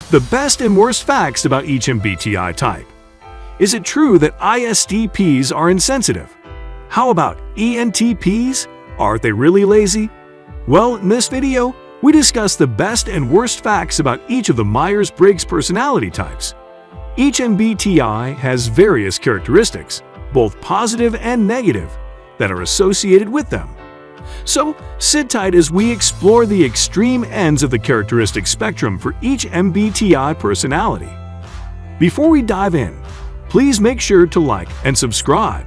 The best and worst facts about each MBTI type. Is it true that ISTPs are insensitive? How about ENTPs? Aren't they really lazy? Well, in this video, we discuss the best and worst facts about each of the Myers Briggs personality types. Each MBTI has various characteristics, both positive and negative, that are associated with them. So, sit tight as we explore the extreme ends of the characteristic spectrum for each MBTI personality. Before we dive in, please make sure to like and subscribe.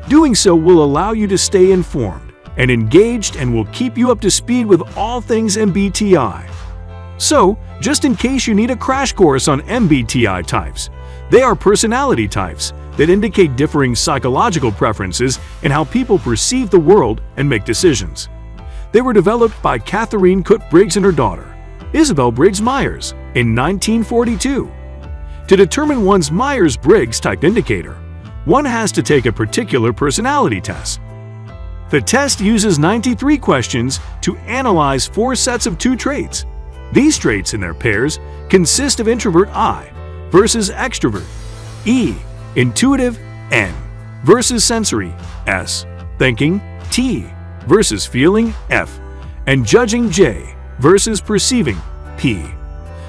Doing so will allow you to stay informed and engaged and will keep you up to speed with all things MBTI. So, just in case you need a crash course on MBTI types, they are personality types that indicate differing psychological preferences in how people perceive the world and make decisions. They were developed by Catherine Cook Briggs and her daughter, Isabel Briggs Myers, in 1942. To determine one's Myers-Briggs type indicator, one has to take a particular personality test. The test uses 93 questions to analyze 4 sets of 2 traits. These traits in their pairs consist of introvert I versus extrovert E, intuitive N versus sensory S, thinking T versus feeling F, and judging J versus perceiving P.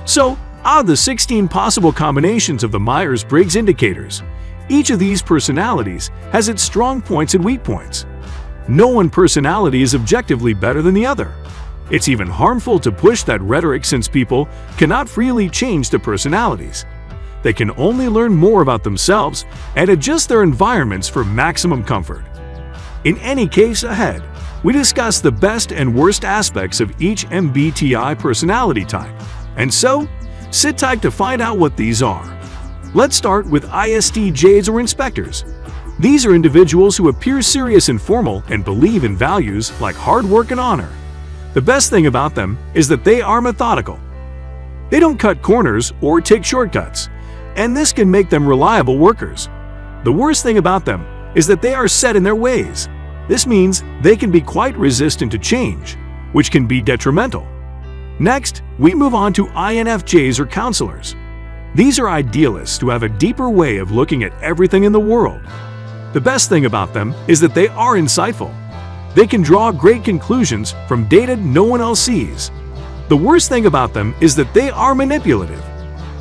So, out of the 16 possible combinations of the Myers-Briggs indicators, each of these personalities has its strong points and weak points. No one personality is objectively better than the other. It's even harmful to push that rhetoric since people cannot freely change their personalities. They can only learn more about themselves and adjust their environments for maximum comfort. In any case ahead, we discuss the best and worst aspects of each MBTI personality type. And so, sit tight to find out what these are. Let's start with ISTJs or inspectors. These are individuals who appear serious and formal and believe in values like hard work and honor. The best thing about them is that they are methodical. They don't cut corners or take shortcuts, and this can make them reliable workers. The worst thing about them is that they are set in their ways. This means they can be quite resistant to change, which can be detrimental. Next, we move on to INFJs or counselors. These are idealists who have a deeper way of looking at everything in the world. The best thing about them is that they are insightful. They can draw great conclusions from data no one else sees. The worst thing about them is that they are manipulative.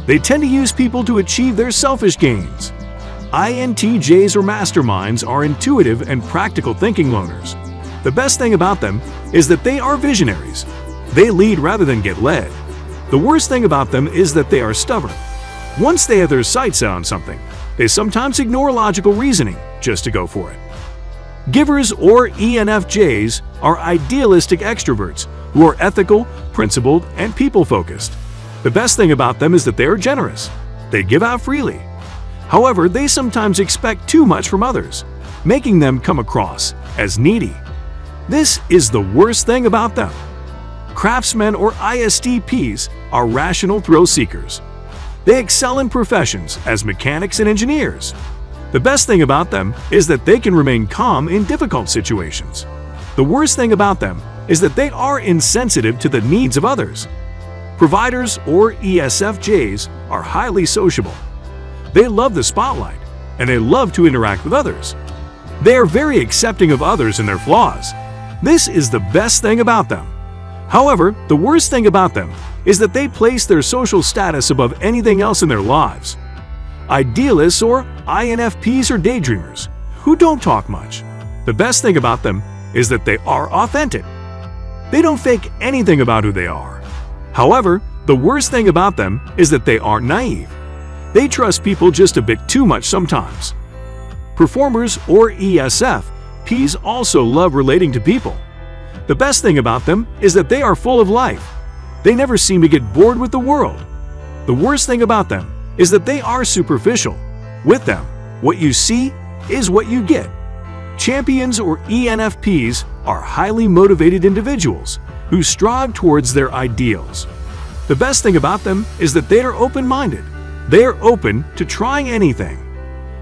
They tend to use people to achieve their selfish gains. INTJs or masterminds are intuitive and practical thinking loners. The best thing about them is that they are visionaries. They lead rather than get led. The worst thing about them is that they are stubborn. Once they have their sights set on something, they sometimes ignore logical reasoning just to go for it. Givers or ENFJs are idealistic extroverts who are ethical, principled, and people-focused. The best thing about them is that they are generous. They give out freely. However, they sometimes expect too much from others, making them come across as needy. This is the worst thing about them. Craftsmen or ISTPs are rational thrill seekers. They excel in professions as mechanics and engineers. The best thing about them is that they can remain calm in difficult situations. The worst thing about them is that they are insensitive to the needs of others. Providers or ESFJs are highly sociable. They love the spotlight, and they love to interact with others. They are very accepting of others and their flaws. This is the best thing about them. However, the worst thing about them is that they place their social status above anything else in their lives. Idealists or INFPs are daydreamers who don't talk much. The best thing about them is that they are authentic. They don't fake anything about who they are. However, the worst thing about them is that they are naive. They trust people just a bit too much sometimes. Performers or ESFPs also love relating to people. The best thing about them is that they are full of life. They never seem to get bored with the world. The worst thing about them is that they are superficial. With them, what you see is what you get. Champions or ENFPs are highly motivated individuals who strive towards their ideals. The best thing about them is that they are open-minded. They are open to trying anything.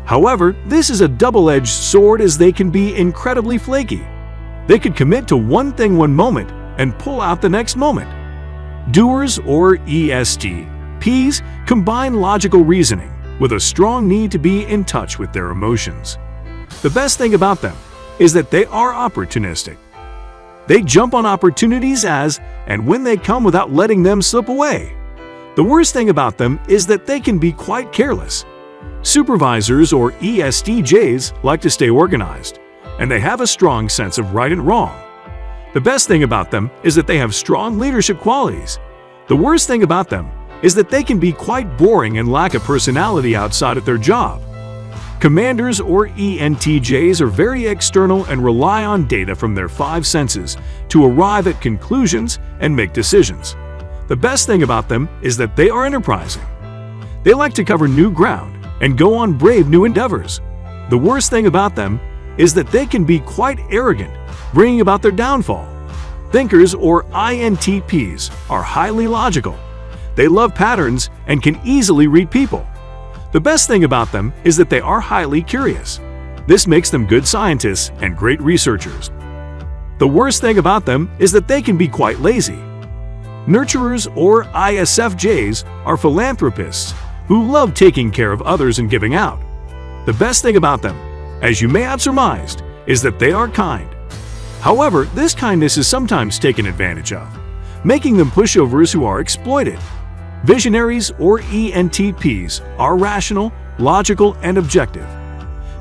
However, this is a double-edged sword as they can be incredibly flaky. They could commit to one thing one moment and pull out the next moment. Doers or EST ESFPs combine logical reasoning with a strong need to be in touch with their emotions. The best thing about them is that they are opportunistic. They jump on opportunities as and when they come without letting them slip away. The worst thing about them is that they can be quite careless. Supervisors or ESTJs like to stay organized, and they have a strong sense of right and wrong. The best thing about them is that they have strong leadership qualities. The worst thing about them is that they can be quite boring and lack a personality outside of their job. Commanders or ENTJs are very external and rely on data from their five senses to arrive at conclusions and make decisions. The best thing about them is that they are enterprising. They like to cover new ground and go on brave new endeavors. The worst thing about them is that they can be quite arrogant, bringing about their downfall. Thinkers or INTPs are highly logical. They love patterns and can easily read people. The best thing about them is that they are highly curious. This makes them good scientists and great researchers. The worst thing about them is that they can be quite lazy. Nurturers or ISFJs are philanthropists who love taking care of others and giving out. The best thing about them, as you may have surmised, is that they are kind. However, this kindness is sometimes taken advantage of, making them pushovers who are exploited. Visionaries or ENTPs are rational, logical, and objective.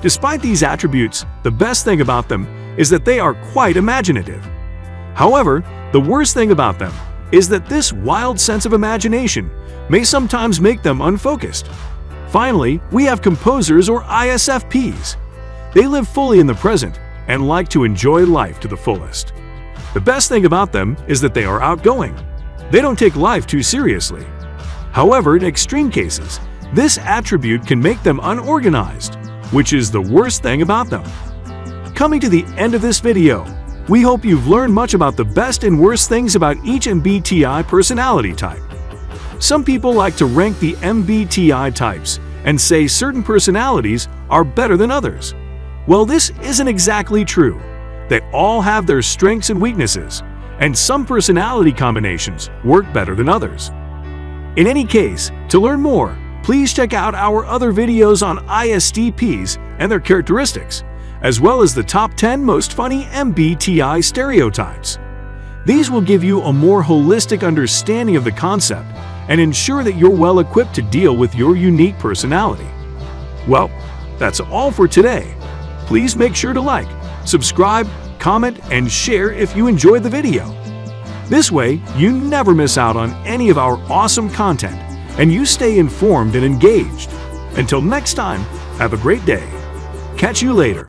Despite these attributes, the best thing about them is that they are quite imaginative. However, the worst thing about them is that this wild sense of imagination may sometimes make them unfocused. Finally, we have composers or ISFPs. They live fully in the present and like to enjoy life to the fullest. The best thing about them is that they are outgoing. They don't take life too seriously. However, in extreme cases, this attribute can make them unorganized, which is the worst thing about them. Coming to the end of this video, we hope you've learned much about the best and worst things about each MBTI personality type. Some people like to rank the MBTI types and say certain personalities are better than others. Well, this isn't exactly true. They all have their strengths and weaknesses, and some personality combinations work better than others. In any case, to learn more, please check out our other videos on ISTPs and their characteristics, as well as the top 10 most funny MBTI stereotypes. These will give you a more holistic understanding of the concept and ensure that you're well equipped to deal with your unique personality. Well, that's all for today. Please make sure to like, subscribe, comment, and share if you enjoyed the video. This way, you never miss out on any of our awesome content, and you stay informed and engaged. Until next time, have a great day. Catch you later.